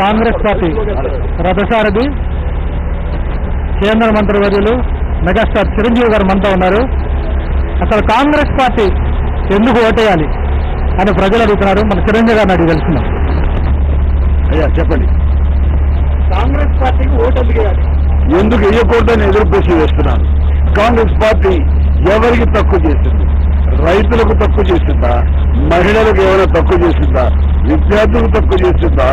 Congress party రథసారథి కేంద్ర మంత్రివర్యులు మెగాస్టార్ చిరంజీవి గారు మనతో ఉన్నారు. అసలు కాంగ్రెస్ పార్టీ ఎందుకు ఓటేయాలి అని ప్రజలు అడుగుతున్నారు. మన చిరంజీవి గారిని అడిగి తెలుసుకున్నాం. అయ్యా చెప్పండి, కాంగ్రెస్ పార్టీకి ఓటు ఎందుకు వేయాలి? ఎందుకు వేయకూడదని ఎదురు ప్రశ్న వేస్తున్నాను. కాంగ్రెస్ పార్టీ ఎవరికి తక్కువ చేసింది? రైతులకు తక్కువ చేసిందా? మహిళలకు ఏమైనా తక్కువ చేసిందా? విద్యార్థులకు తక్కువ చేసిందా?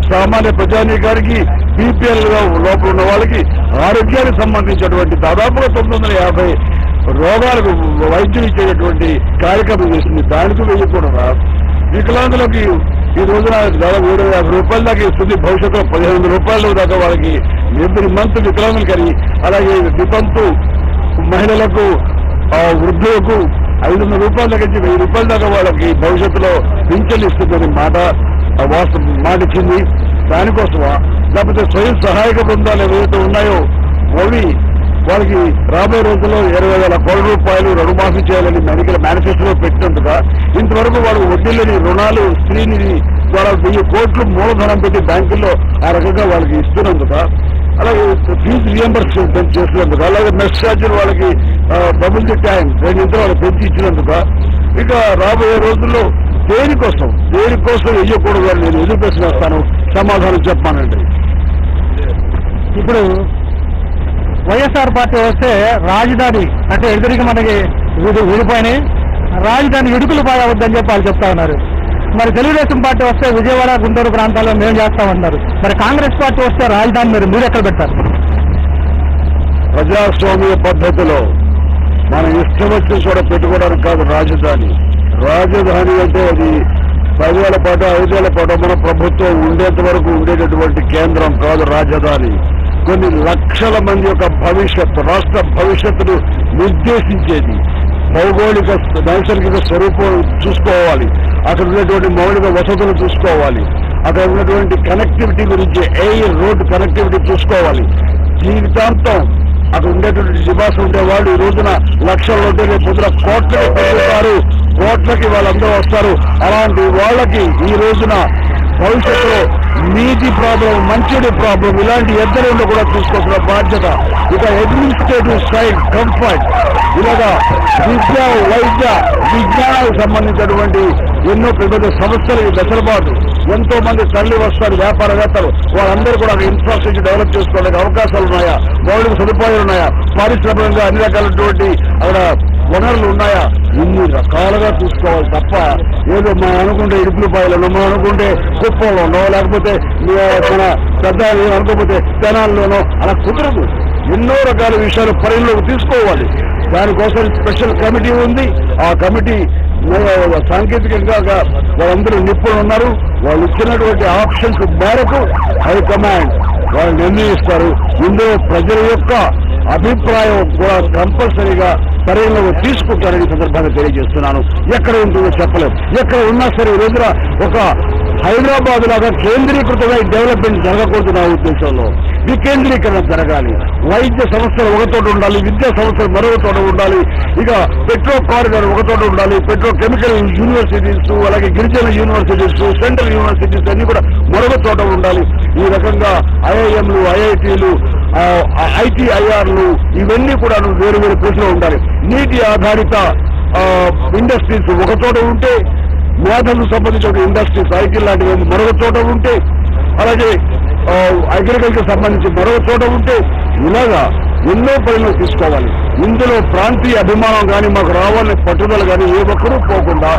సామాన్య ప్రజానీకానికి బీపీఎల్ లోపల ఉన్న వాళ్ళకి ఆరోగ్యానికి సంబంధించినటువంటి దాదాపుగా 950 రోగాలకు వైద్యం ఇచ్చేటటువంటి కార్యక్రమం చేసింది. దానికి వేయకూడదా? వికలాంగులకి ఈ రోజున దాదాపు 750 రూపాయల దాకా ఇస్తుంది. భవిష్యత్తులో 1500 రూపాయల దాకా వాళ్ళకి ఎవ్రీ మంత్ వికలాంగులు కానీ, అలాగే వితంతు మహిళలకు వృద్ధులకు 500 రూపాయల దగ్గర నుంచి 1000 రూపాయల దాకా వాళ్ళకి భవిష్యత్తులో పింఛన్లు ఇస్తుందని మాట ఇచ్చింది. దానికోసమా? లేకపోతే స్వయం సహాయక బృందాలు ఏవైతే ఉన్నాయో అవి వాళ్ళకి రాబోయే రోజుల్లో 20,000 కోట్ల రూపాయలు రుణమాఫీ చేయాలని మేనిఫెస్టోలో పెట్టినందుగా ఇంతవరకు వాళ్ళకు వడ్డీలని రుణాలు స్త్రీనిధి ద్వారా 1000 కోట్లు మూలధనం పెట్టి బ్యాంకుల్లో ఆ రకంగా వాళ్ళకి ఇస్తున్నందుక, అలాగే ఫీజు రియంబర్స్మెంట్ చేసినందుకు, అలాగే మెస్ ఛార్జీలు వాళ్ళకి డబుల్ ది టైం 2 వాళ్ళకి పెంచి ఇచ్చినందుక, ఇక రాబోయే రోజుల్లో దేనికోసం వేయకూడదు అని నేను ఎదురు ప్రశ్నిస్తాను. సమాధానం చెప్పానండి. ఇప్పుడు వైఎస్ఆర్ పార్టీ వస్తే రాజధాని అంటే ఎదురికి మనకి విడిపోయినాయి, రాజధాని ఇడుకులు పాయవద్దని చెప్పి వాళ్ళు చెప్తా ఉన్నారు. మరి తెలుగుదేశం పార్టీ వస్తే విజయవాడ గుంటూరు ప్రాంతాల్లో మేము చేస్తామన్నారు. మరి కాంగ్రెస్ పార్టీ వస్తే రాజధాని మీరు ఎక్కడ పెట్టారు? ప్రజాస్వామ్య పద్ధతిలో మనం ఇష్టం వచ్చి కూడా పెట్టుకోవడానికి కాదు రాజధాని. రాజధాని అంటే అది 10 ఏళ్ల పాటు 5 ఏళ్ల పాటు మన ప్రభుత్వం ఉండేంత వరకు ఉండేటటువంటి కేంద్రం కాదు రాజధాని. కొన్ని లక్షల మంది యొక్క భవిష్యత్తు, రాష్ట్ర భవిష్యత్తును నిర్దేశించేది. భౌగోళిక నైసర్గిక స్వరూపం చూసుకోవాలి, అక్కడ ఉన్నటువంటి మౌలిక వసతులు చూసుకోవాలి, అక్కడ ఉన్నటువంటి కనెక్టివిటీ గురించి ఎయిర్ రోడ్ కనెక్టివిటీ చూసుకోవాలి. జీవితాంతం అక్కడ ఉండేటువంటి నివాసం ఉండేవాళ్ళు ఈ రోజున లక్షల్లో ఉంటే రేపు పొద్దున కోట్లకి పెరుగుతారు, కోట్లకి వాళ్ళందరూ వస్తారు. అలాంటి వాళ్ళకి ఈ రోజున భవిష్యత్తులో నీటి ప్రాబ్లం, మంచినీటి ప్రాబ్లం, ఇలాంటి ఇద్దరు కూడా చూసుకోవాల్సిన బాధ్యత. ఇక అడ్మినిస్ట్రేటివ్ సైడ్ కంఫర్ట్, ఇలాగా విద్య, వైద్య, విజ్ఞానానికి సంబంధించినటువంటి ఎన్నో పెద్ద సమస్యలు వెసులుబాటు. ఎంతో మంది తరలి వస్తారు వ్యాపారవేత్తలు, వాళ్ళందరూ కూడా ఇన్ఫ్రాస్ట్రక్చర్ డెవలప్ చేసుకోవడానికి అవకాశాలు ఉన్నాయా? మౌలిక సదుపాయాలు ఉన్నాయా? పారిశ్రామికంగా అన్ని రకాలైనటువంటి అక్కడ వనరులు ఉన్నాయా? ఇన్ని రకాలుగా చూసుకోవాలి తప్ప ఏదో మనం అనుకుంటే ఇడుపులపాయలను, మనం అనుకుంటే కుప్పంలోనో, లేకపోతే మన పెద్ద అనుకోకపోతే తెనాల్లోనో అలా కుదరదు. ఎన్నో రకాల విషయాలు పరిగణలోకి తీసుకోవాలి. దానికోసం స్పెషల్ కమిటీ ఉంది. ఆ కమిటీ సాంకేతికంగా వాళ్ళందరూ నిపుణులు ఉన్నారు. వాళ్ళు ఇచ్చినటువంటి ఆప్షన్స్ మేరకు హైకమాండ్ వాళ్ళు నిర్ణయిస్తారు. ఇందులో ప్రజల యొక్క అభిప్రాయం కూడా కంపల్సరీగా పరిగణలోకి తీసుకుంటారని సందర్భంగా తెలియజేస్తున్నాను. ఎక్కడ ఉంటుందో చెప్పలేము. ఎక్కడ ఉన్నా సరే ఈ రోజున ఒక హైదరాబాద్ లాగా కేంద్రీకృతమై డెవలప్మెంట్ జరగకూడదు. నా ఉద్దేశంలో వికేంద్రీకరణ జరగాలి. వైద్య సంస్థలు ఒకచోట ఉండాలి, విద్యా సంస్థలు మరొక చోట ఉండాలి, ఇక పెట్రో కారిడార్ ఒకచోట ఉండాలి, పెట్రో కెమికల్ యూనివర్సిటీస్, అలాగే గిరిజన యూనివర్సిటీస్, సెంట్రల్ యూనివర్సిటీస్ అన్ని కూడా మరొక చోట ఉండాలి. ఈ రకంగా ఐఐఎంలు, ఐఐటీలు, ఐటీఐఆర్లు ఇవన్నీ కూడా వేరు వేరు ప్లేస్లో ఉండాలి. నీటి ఆధారిత ఇండస్ట్రీస్ ఒక చోట ఉంటే, మేధలకు సంబంధించిన ఇండస్ట్రీస్ ఐటీ లాంటివి మరొక చోట ఉంటే, అలాగే అగ్రికల్చర్ సంబంధించి మరొక చోట ఉంటే, ఇలాగా ఎన్నో పనులు తీసుకోవాలి. ఇందులో ప్రాంతీయ అభిమానం కానీ, మాకు రావాలనే పట్టుదల కానీ ఏ ఒక్కరూ పోకుండా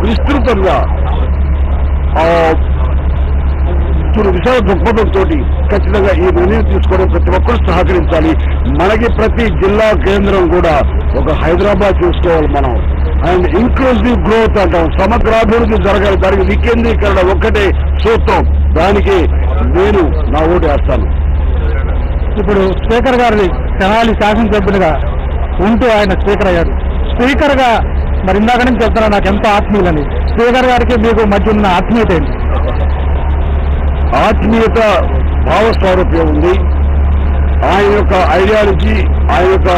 విస్తృతంగా విశాల దృక్పథంతో ఖచ్చితంగా ఈ నిర్ణయం తీసుకోవడం ప్రతి ఒక్కరూ సహకరించాలి. మనకి ప్రతి జిల్లా కేంద్రం కూడా ఒక హైదరాబాద్ చూసుకోవాలి మనం. అండ్ ఇంక్లూజివ్ గ్రోత్ అంటాం, సమగ్రాభివృద్ధి జరగాలి. దానికి వికేంద్రీకరణ ఒక్కటే సూత్రం. దానికి నేను నా ఓటు వేస్తాను. ఇప్పుడు స్పీకర్ గారిని తెనాలి శాసనసభ్యులుగా ఉంటూ ఆయన స్పీకర్ అయ్యారు. స్పీకర్ గా మరి ఇందాక నుంచి చెప్తున్నా నాకు ఎంతో ఆత్మీయులని. స్పీకర్ గారికి మీకు మధ్య ఉన్న ఆత్మీయత ఏంటి? ఆత్మీయత భావస్వారూప్యం ఉంది. ఆయన యొక్క ఐడియాలజీ, ఆయన యొక్క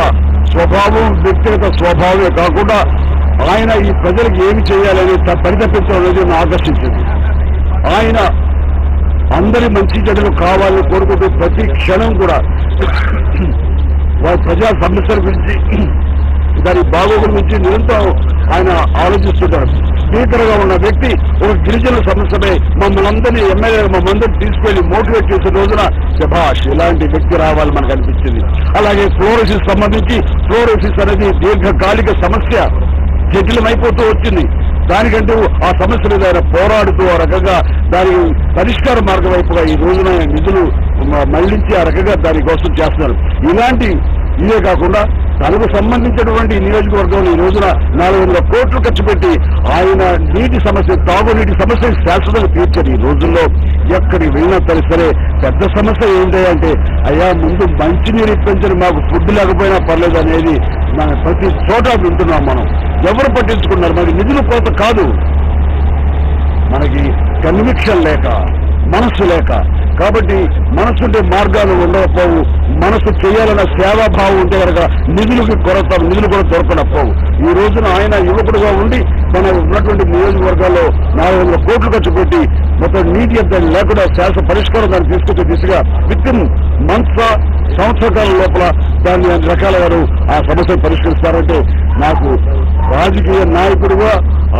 స్వభావం, వ్యక్తిగత స్వభావమే కాకుండా ఆయన ఈ ప్రజలకు ఏమి చేయాలని పరితపించడం అనేది నన్ను ఆకర్షించింది. ఆయన అందరి మంచి చెడులు కావాలని కోరుకుంటూ ప్రతి క్షణం కూడా వారి ప్రజా సమస్యల గురించి దాని బాగోగుల గురించి నిరంతరం ఆయన ఆలోచిస్తుంటారు. స్పీకర్ గా ఉన్న వ్యక్తి ఒక గిరిజన సమస్యపై మమ్మల్ని అందరినీ ఎమ్మెల్యే మమ్మల్ని తీసుకెళ్లి మోటివేట్ చేసే రోజున శభాష్ ఇలాంటి వ్యక్తి రావాలి మనకు అనిపించింది. అలాగే ఫ్లోరోసిస్ సంబంధించి ఫ్లోరోసిస్ అనేది దీర్ఘకాలిక సమస్య జటిలమైపోతూ వచ్చింది. దానికంటూ ఆ సమస్య మీద ఆయన పోరాడుతూ ఆ రకంగా దాని పరిష్కార మార్గం వైపుగా ఈ రోజున నిధులు మళ్లించి ఆ రకంగా దానికోసం చేస్తున్నారు. ఇలాంటి ఇదే కాకుండా తనకు సంబంధించినటువంటి నియోజకవర్గంలో ఈ రోజున 400 కోట్లు ఖర్చు పెట్టి ఆయన నీటి సమస్య తాగునీటి సమస్య శాశ్వతంగా తీర్చారు. ఈ రోజుల్లో ఎక్కడికి వెళ్ళినా సరే పెద్ద సమస్య ఏంటంటే అయ్యా ముందు మంచినీరు ఇప్పించని మాకు ఫుడ్ లేకపోయినా పర్లేదు అనేది మన ప్రతి చోట వింటున్నాం. మనం ఎవరు పట్టించుకున్నారు? మనకి నిధులు కోత కాదు, మనకి కన్విక్షన్ లేక మనస్సు లేక. కాబట్టి మనస్సుంటే మార్గాలు ఉండకపోవు, మనసు చేయాలన్న సేవాభావం ఉంటే కనుక నిధులు కూడా దొరకనపోవు. ఈ రోజున ఆయన యువకుడుగా ఉండి మన ఉన్నటువంటి నియోజకవర్గాల్లో 400 కోట్లు ఖర్చు పెట్టి మొత్తం నీటి అంతా లేకుండా శాశ్వత పరిష్కారం దాన్ని తీసుకొచ్చే దిశగా విత్ ఇన్ మంత్స్ సంవత్సర కాలం లోపల దాన్ని అన్ని రకాల వారు ఆ సమస్యను పరిష్కరిస్తారంటే నాకు రాజకీయ నాయకుడుగా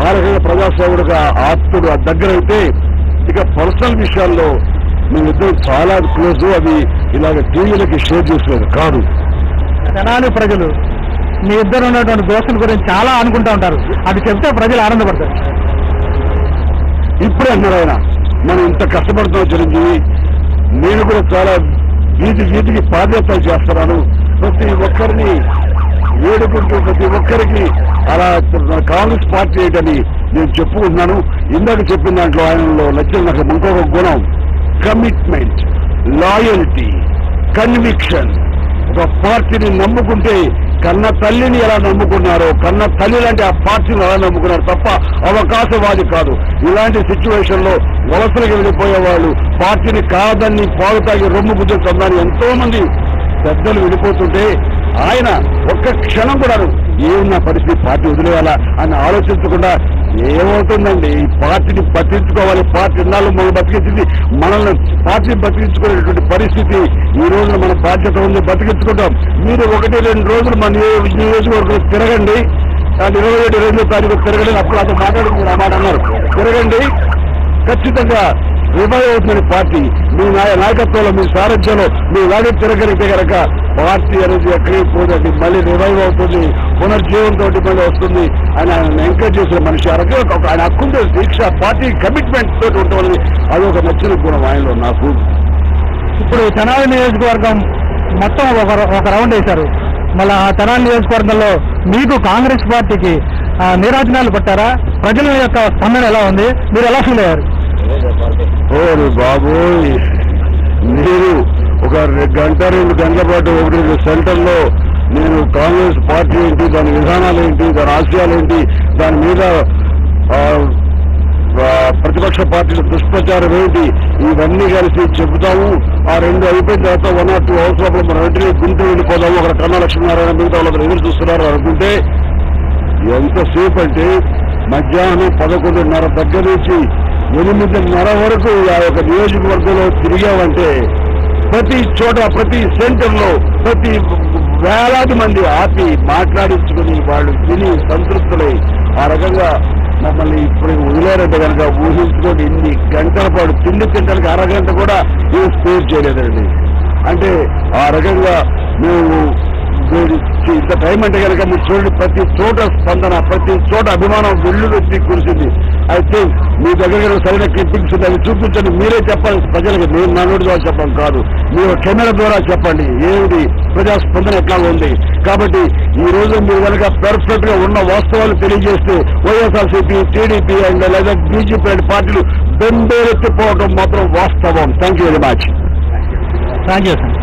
ఆ రకంగా ప్రజాసేవుడుగా ఆప్తుడు ఆ దగ్గర అయితే ఇక పర్సనల్ విషయాల్లో మేమిద్దరం చాలా క్లోజ్. అది ఇలాగ టీవీలకి షేర్ చేసేది కాదు. తెనాలి ప్రజలు మీ ఇద్దరు ఉన్నటువంటి దోస్తుల గురించి చాలా అనుకుంటూ ఉంటారు, అది చెప్తే ప్రజలు ఆనందపడతారు. ఇప్పుడే అన్నారు ఆయన మనం ఇంత కష్టపడుతున్నాం చిరంజీవి, నేను కూడా చాలా వీధికి పాదయాత్రలు చేస్తున్నాను, ప్రతి ఒక్కరిని వేడుకుంటూ ప్రతి ఒక్కరికి అలా కాంగ్రెస్ పార్టీ ఏంటని నేను చెప్పుకుంటున్నాను. ఇందాక చెప్పిన దాంట్లో ఆయనలో నచ్చిన నాకు ఇంకొక గుణం కమిట్మెంట్, లాయల్టీ, కన్విక్షన్. ఒక పార్టీని నమ్ముకుంటే కన్న తల్లిని ఎలా నమ్ముకున్నారో కన్న తల్లి లాంటి ఆ పార్టీని ఎలా నమ్ముకున్నారు తప్ప అవకాశవాది కాదు. ఇలాంటి సిచ్యువేషన్ లో వలసలకు వెళ్ళిపోయే వాళ్ళు పార్టీని కాదని పాలు తాగి రొమ్ము గుద్దు చందని ఎంతో మంది పెద్దలు వెళ్ళిపోతుంటే ఆయన ఒక్క క్షణం కూడా ఏమున్న పరిస్థితి పార్టీ వదిలేయాలా అని ఆలోచించకుండా ఏమవుతుందండి ఈ పార్టీని బతికించుకోవాలి, పార్టీ ఇన్నాళ్ళు మనం బతికించింది, మనల్ని పార్టీని బతికించుకునేటువంటి పరిస్థితి ఈ రోజున మన బాధ్యత ఉంది, బతికించుకుంటాం. మీరు 1-2 రోజులు మన నియోజకవర్గంలో తిరగండి, 27 తారీఖు తిరగండి, అప్పుడు అతను మాట్లాడి మీరు ఆ మాట అన్నారు, తిరగండి ఖచ్చితంగా రివైవ్ అవుతుంది పార్టీ. మీ నాయకత్వంలో మీ సారథ్యంలో మీ వాడి తిరగలిగితే కనుక పార్టీ అనేది ఎక్కడికి పోతుంది, మళ్ళీ రివైవ్ అవుతుంది, పునర్జీవంతో మళ్ళీ వస్తుంది అని ఆయన ఎంకరేజ్ చేసిన మనిషి. అలాగే ఆయన హక్కుంటే దీక్ష పార్టీ కమిట్మెంట్ తోటి ఉంటుంది, అది ఒక నచ్చిన గుణం ఆయనలో నాకు. ఇప్పుడు తెనాలి నియోజకవర్గం మొత్తం ఒక రౌండ్ వేశారు, మళ్ళీ ఆ తెనాలి నియోజకవర్గంలో మీకు కాంగ్రెస్ పార్టీకి నీరాజనాలు పట్టారా? ప్రజల యొక్క స్పందన ఎలా ఉంది, మీరు ఎలా ఫీల్ అయ్యారు? ఓ బాబోయ్, మీరు ఒక 1-2 గంటల పాటు 1 సెంటర్లో నేను కాంగ్రెస్ పార్టీ ఏంటి, దాని విధానాలు ఏంటి, దాని ఆశయాలు ఏంటి, దాని మీద ప్రతిపక్ష పార్టీల దుష్ప్రచారం ఏంటి, ఇవన్నీ కలిసి చెబుతాము. ఆ 2 అయిపోయిన తర్వాత 1 or 2 అవర్స్ లోపల మనం వెంటనే గుంటూరు వెళ్ళిపోదాము, అక్కడ కన్నా లక్ష్మీనారాయణ మిగతా వాళ్ళకి ఎదురు చూస్తున్నారు అనుకుంటే ఎంతసేపు అంటే మధ్యాహ్నం 11:30 దగ్గర నుంచి 8:30 వరకు ఆ యొక్క నియోజకవర్గంలో తిరిగామంటే ప్రతి చోట ప్రతి సెంటర్లో ప్రతి వేలాది మంది ఆపి మాట్లాడించుకుని వాళ్ళు విని సంతృప్తులై ఆ రకంగా మమ్మల్ని ఇప్పుడు వదిలేరంటే కనుక ఊహించుకొని ఇన్ని గంటల పాటు తిండి తింటానికి అరగంట కూడా ఏం స్పేర్ చేయలేదండి. అంటే ఆ రకంగా మేము ఇంత టైం అంటే కనుక మీరు చూడండి, ప్రతి చోట స్పందన, ప్రతి చోట అభిమానం వెల్లువెత్తి కురిసింది. అయితే మీ దగ్గర సరైన క్లిప్పింగ్స్ అవి చూపించండి, మీరే చెప్పాలి ప్రజలకు, నేను నా నోటి ద్వారా చెప్పడం కాదు, మీరు కెమెరా ద్వారా చెప్పండి ఏమిటి ప్రజాస్పందన ఎట్లా ఉంది. కాబట్టి ఈ రోజు మీరు కనుక పర్ఫెక్ట్ గా ఉన్న వాస్తవాలు తెలియజేస్తే వైఎస్ఆర్సీపీ, టీడీపీ అండ్ లేదా బీజేపీ అండ్ పార్టీలు బెంబేలెత్తిపోవడం మాత్రం వాస్తవం. Thank you very much. Thank you sir.